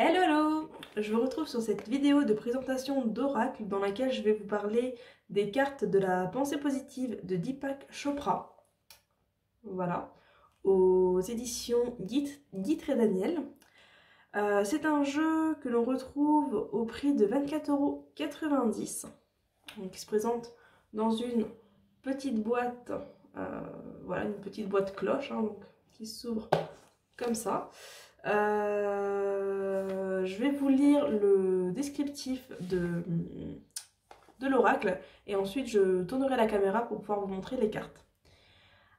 Hello, hello! Je vous retrouve sur cette vidéo de présentation d'Oracle dans laquelle je vais vous parler des cartes de la pensée positive de Deepak Chopra. Voilà, aux éditions Guy Daniel. C'est un jeu que l'on retrouve au prix de 24,90 €. Donc il se présente dans une petite boîte, voilà, une petite boîte cloche, hein, donc, qui s'ouvre comme ça. Je vais vous lire le descriptif de l'oracle et ensuite je tournerai la caméra pour pouvoir vous montrer les cartes.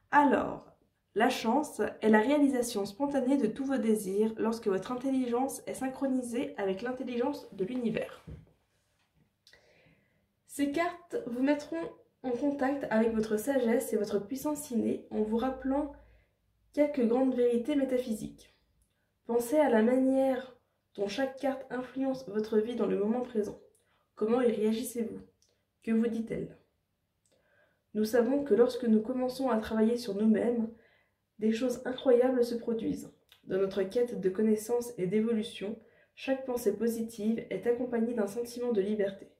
Alors, la chance est la réalisation spontanée de tous vos désirs lorsque votre intelligence est synchronisée avec l'intelligence de l'univers. Ces cartes vous mettront en contact avec votre sagesse et votre puissance innée en vous rappelant quelques grandes vérités métaphysiques. Pensez à la manière dont chaque carte influence votre vie dans le moment présent. Comment y réagissez-vous? Que vous dit-elle? Nous savons que lorsque nous commençons à travailler sur nous-mêmes, des choses incroyables se produisent. Dans notre quête de connaissance et d'évolution, chaque pensée positive est accompagnée d'un sentiment de liberté.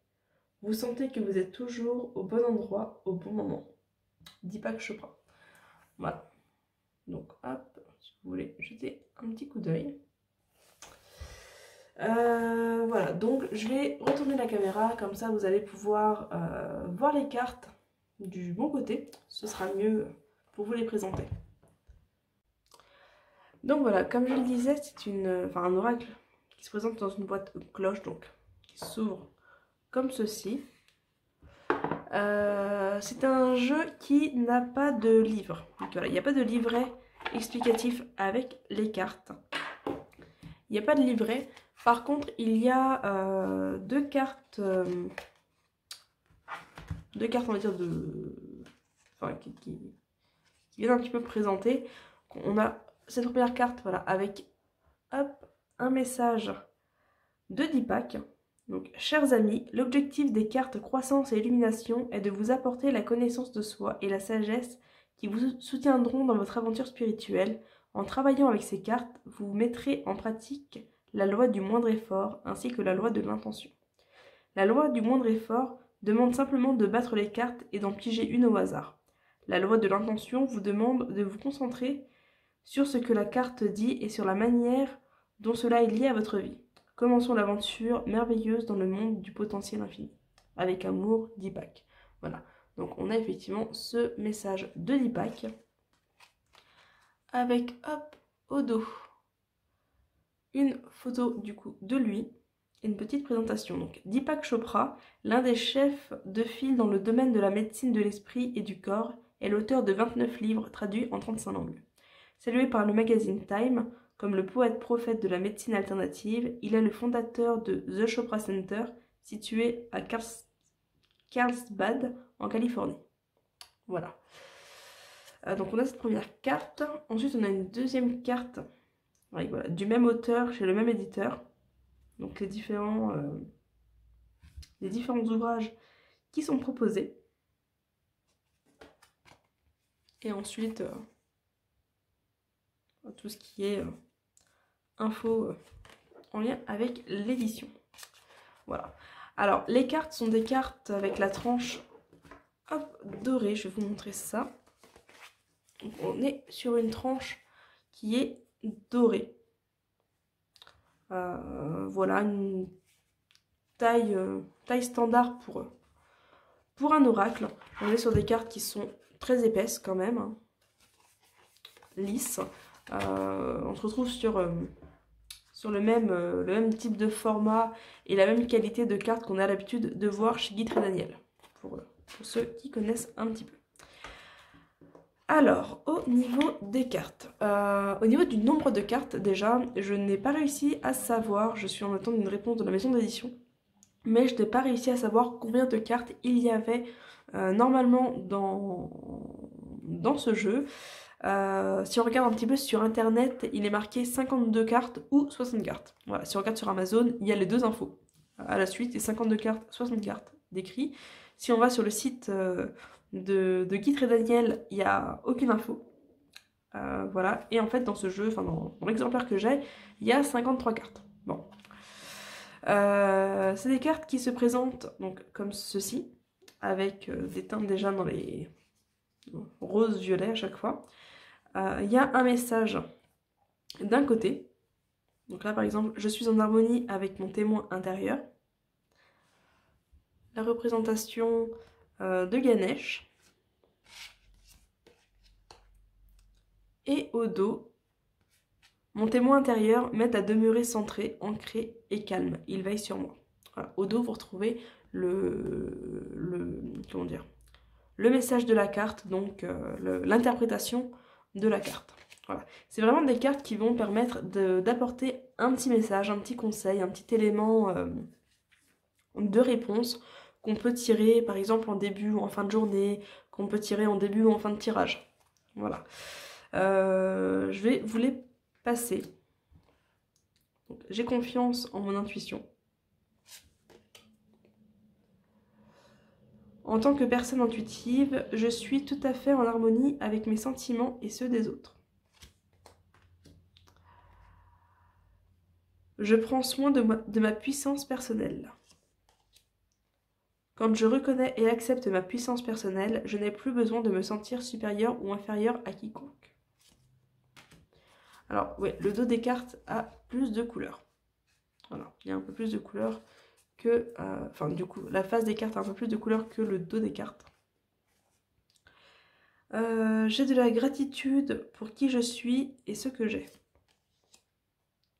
Vous sentez que vous êtes toujours au bon endroit, au bon moment. Deepak Chopra. Voilà. Donc, hop, si vous voulez jeter un petit coup d'œil. Voilà, donc je vais retourner la caméra, comme ça vous allez pouvoir voir les cartes du bon côté. Ce sera mieux pour vous les présenter. Donc voilà, comme je le disais, c'est un oracle qui se présente dans une boîte cloche, donc qui s'ouvre comme ceci. C'est un jeu qui n'a pas de livre. Donc voilà, il n'y a pas de livret explicatif avec les cartes. Il n'y a pas de livret. Par contre, il y a deux cartes, on va dire, qui viennent un petit peu présenter. On a cette première carte, voilà, avec hop, un message de Deepak. Donc, chers amis, l'objectif des cartes croissance et illumination est de vous apporter la connaissance de soi et la sagesse qui vous soutiendront dans votre aventure spirituelle. En travaillant avec ces cartes, vous mettrez en pratique la loi du moindre effort ainsi que la loi de l'intention. La loi du moindre effort demande simplement de battre les cartes et d'en piger une au hasard. La loi de l'intention vous demande de vous concentrer sur ce que la carte dit et sur la manière dont cela est lié à votre vie. Commençons l'aventure merveilleuse dans le monde du potentiel infini. Avec amour, Deepak. Voilà. Donc on a effectivement ce message de Deepak. Avec, hop, au dos, une photo du coup de lui et une petite présentation. Donc Deepak Chopra, l'un des chefs de file dans le domaine de la médecine de l'esprit et du corps, est l'auteur de 29 livres traduits en 35 langues. Salué par le magazine Time comme le poète-prophète de la médecine alternative, il est le fondateur de The Chopra Center, situé à Carlsbad, en Californie. Voilà. Donc on a cette première carte. Ensuite on a une deuxième carte avec, voilà, du même auteur chez le même éditeur. Donc les différents ouvrages qui sont proposés. Et ensuite tout ce qui est info en lien avec l'édition. Voilà. Alors les cartes sont des cartes avec la tranche, hop, dorée. Je vais vous montrer ça. Donc, on est sur une tranche qui est dorée. Voilà, une taille standard pour un oracle. On est sur des cartes qui sont très épaisses quand même, hein, lisses. On se retrouve sur le même type de format et la même qualité de cartes qu'on a l'habitude de voir chez Guy Daniel, pour ceux qui connaissent un petit peu. Alors, au niveau des cartes, au niveau du nombre de cartes, déjà, je n'ai pas réussi à savoir, je suis en attente d'une réponse de la maison d'édition, mais je n'ai pas réussi à savoir combien de cartes il y avait normalement dans ce jeu. Si on regarde un petit peu sur internet, il est marqué 52 cartes ou 60 cartes. Voilà, si on regarde sur Amazon, il y a les deux infos. À la suite, les 52 cartes, 60 cartes décrits. Si on va sur le site de Guy Daniel, il n'y a aucune info. Voilà, et en fait dans ce jeu, enfin dans l'exemplaire que j'ai, il y a 53 cartes. Bon, C'est des cartes qui se présentent donc comme ceci, avec des teintes déjà dans les roses-violets à chaque fois. Il y a un message d'un côté. Donc là par exemple, je suis en harmonie avec mon témoin intérieur. La représentation de Ganesh. Et au dos, mon témoin intérieur m'aide à demeurer centré, ancré et calme. Il veille sur moi. Voilà. Au dos, vous retrouvez comment dire, le message de la carte, donc l'interprétation de la carte. Voilà. C'est vraiment des cartes qui vont permettre d'apporter un petit message, un petit conseil, un petit élément de réponse qu'on peut tirer par exemple en début ou en fin de journée, qu'on peut tirer en début ou en fin de tirage. Voilà. Je vais vous les passer. J'ai confiance en mon intuition. En tant que personne intuitive, je suis tout à fait en harmonie avec mes sentiments et ceux des autres. Je prends soin de ma puissance personnelle. Quand je reconnais et accepte ma puissance personnelle, je n'ai plus besoin de me sentir supérieur ou inférieur à quiconque. Alors, oui, le dos des cartes a plus de couleurs. Voilà, il y a un peu plus de couleurs que... enfin, du coup, la face des cartes a un peu plus de couleurs que le dos des cartes. J'ai de la gratitude pour qui je suis et ce que j'ai.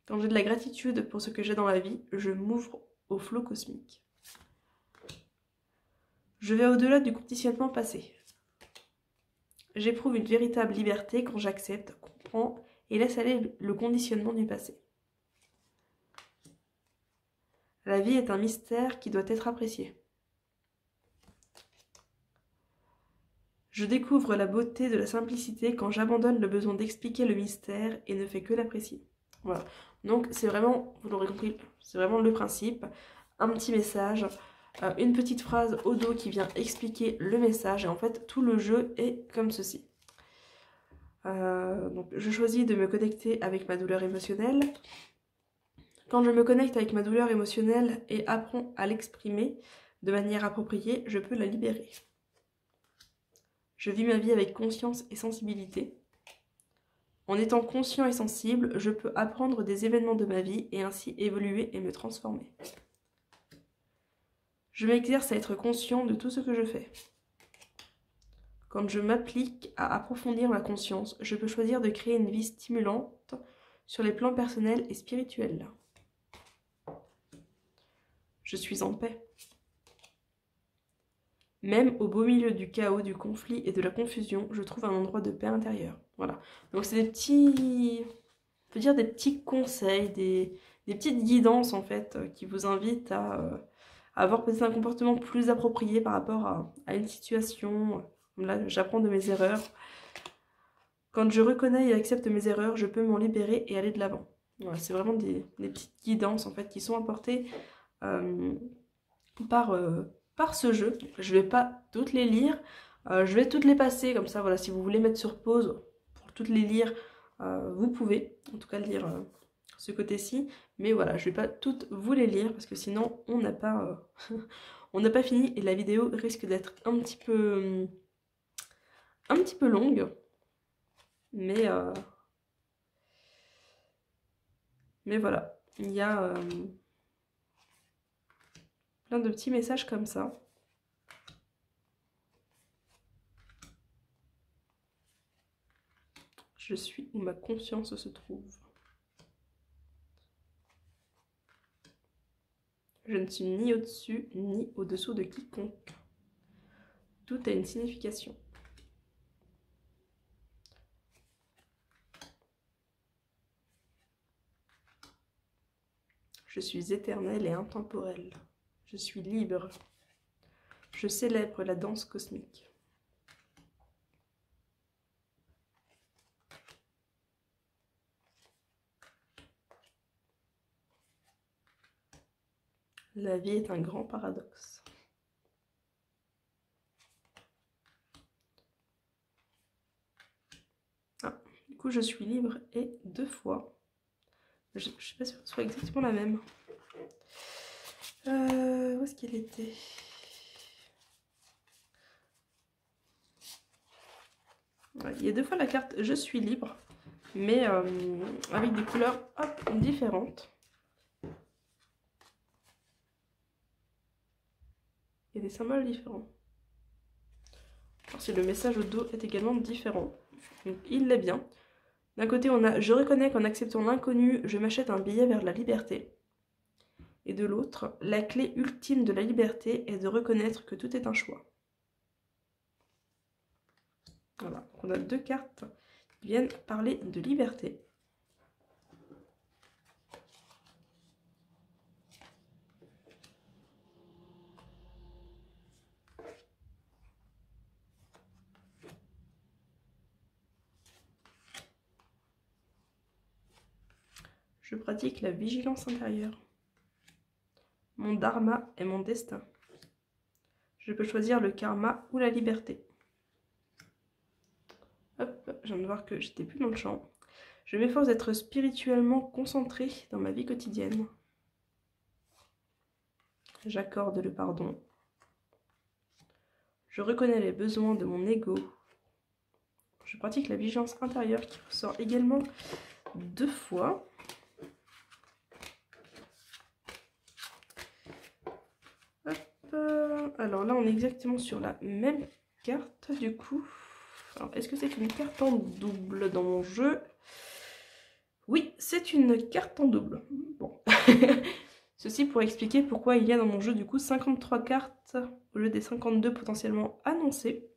Quand j'ai de la gratitude pour ce que j'ai dans la vie, je m'ouvre au flot cosmique. Je vais au-delà du conditionnement passé. J'éprouve une véritable liberté quand j'accepte, comprends et laisse aller le conditionnement du passé. La vie est un mystère qui doit être apprécié. Je découvre la beauté de la simplicité quand j'abandonne le besoin d'expliquer le mystère et ne fais que l'apprécier. Voilà. Donc c'est vraiment, vous l'aurez compris, c'est vraiment le principe. Un petit message, une petite phrase au dos qui vient expliquer le message. Et en fait, tout le jeu est comme ceci. Donc je choisis de me connecter avec ma douleur émotionnelle. Quand je me connecte avec ma douleur émotionnelle et apprends à l'exprimer de manière appropriée, je peux la libérer. Je vis ma vie avec conscience et sensibilité. En étant conscient et sensible, je peux apprendre des événements de ma vie et ainsi évoluer et me transformer. Je m'exerce à être conscient de tout ce que je fais. Quand je m'applique à approfondir ma conscience, je peux choisir de créer une vie stimulante sur les plans personnels et spirituels. Je suis en paix. Même au beau milieu du chaos, du conflit et de la confusion, je trouve un endroit de paix intérieure. Voilà. Donc c'est des petits, on peut dire des petits conseils, des petites guidances en fait, qui vous invitent à avoir peut-être un comportement plus approprié par rapport à une situation. Là, j'apprends de mes erreurs. Quand je reconnais et accepte mes erreurs, je peux m'en libérer et aller de l'avant. Voilà, c'est vraiment des petites guidances en fait qui sont apportées par ce jeu. Je vais pas toutes les lire, je vais toutes les passer comme ça. Voilà, si vous voulez mettre sur pause pour toutes les lire, vous pouvez en tout cas lire ce côté-ci. Mais voilà, je vais pas toutes vous les lire parce que sinon on n'a pas on n'a pas fini et la vidéo risque d'être un petit peu longue. Mais voilà, il y a plein de petits messages comme ça. Je suis où ma conscience se trouve. Je ne suis ni au-dessus ni au-dessous de quiconque. Tout a une signification. Je suis éternelle et intemporelle. Je suis libre. Je célèbre la danse cosmique. La vie est un grand paradoxe. Ah, du coup, je suis libre et 2 fois. Je ne suis pas sûre que ce soit exactement la même. Où est-ce qu'il était? Ouais, il y a 2 fois la carte Je suis libre, mais avec des couleurs hop, différentes. Et des symboles différents. Alors, si le message au dos est également différent, donc il l'est bien. D'un côté, on a « Je reconnais qu'en acceptant l'inconnu, je m'achète un billet vers la liberté ». Et de l'autre, « La clé ultime de la liberté est de reconnaître que tout est un choix ». Voilà, donc on a 2 cartes qui viennent parler de liberté. Je pratique la vigilance intérieure. Mon dharma est mon destin. Je peux choisir le karma ou la liberté. Hop, je viens de voir que j'étais plus dans le champ. Je m'efforce d'être spirituellement concentrée dans ma vie quotidienne. J'accorde le pardon. Je reconnais les besoins de mon ego. Je pratique la vigilance intérieure qui ressort également 2 fois. Alors là, on est exactement sur la même carte du coup. Alors, est-ce que c'est une carte en double dans mon jeu? Oui, c'est une carte en double. Bon. Ceci pour expliquer pourquoi il y a dans mon jeu du coup 53 cartes au lieu des 52 potentiellement annoncées.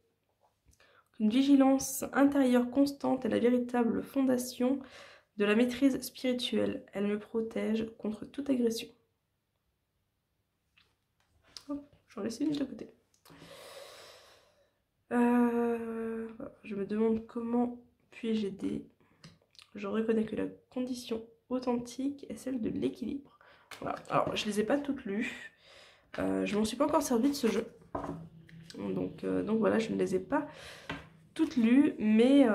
Une vigilance intérieure constante est la véritable fondation de la maîtrise spirituelle. Elle me protège contre toute agression. J'en laisse une de côté. Je me demande comment puis-je aider. Je reconnais que la condition authentique est celle de l'équilibre. Voilà. Alors, je les ai pas toutes lues. Je m'en suis pas encore servi de ce jeu. Donc voilà, je ne les ai pas toutes lues. Mais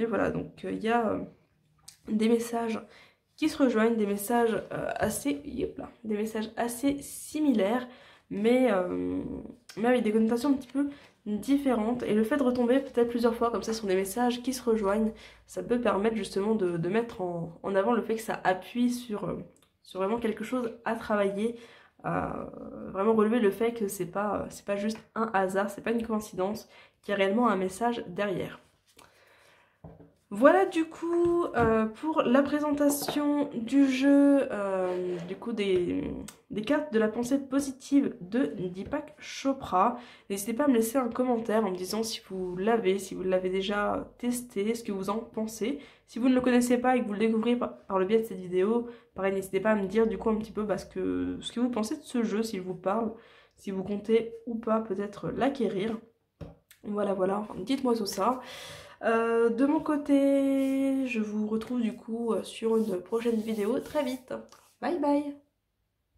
voilà, donc il y a des messages qui se rejoignent, des messages des messages assez similaires, mais avec des connotations un petit peu différentes. Et le fait de retomber peut-être plusieurs fois comme ça sur des messages qui se rejoignent, ça peut permettre justement de mettre en avant le fait que ça appuie sur vraiment quelque chose à travailler, vraiment relever le fait que c'est pas juste un hasard, c'est pas une coïncidence, qu'il y a réellement un message derrière. Voilà du coup pour la présentation du jeu, du coup des cartes de la pensée positive de Deepak Chopra. N'hésitez pas à me laisser un commentaire en me disant si vous l'avez déjà testé, ce que vous en pensez. Si vous ne le connaissez pas et que vous le découvrez par le biais de cette vidéo, pareil, n'hésitez pas à me dire du coup un petit peu ce que vous pensez de ce jeu, s'il vous parle, si vous comptez ou pas peut-être l'acquérir. Voilà, dites-moi tout ça. De mon côté, je vous retrouve du coup sur une prochaine vidéo très vite. Bye bye!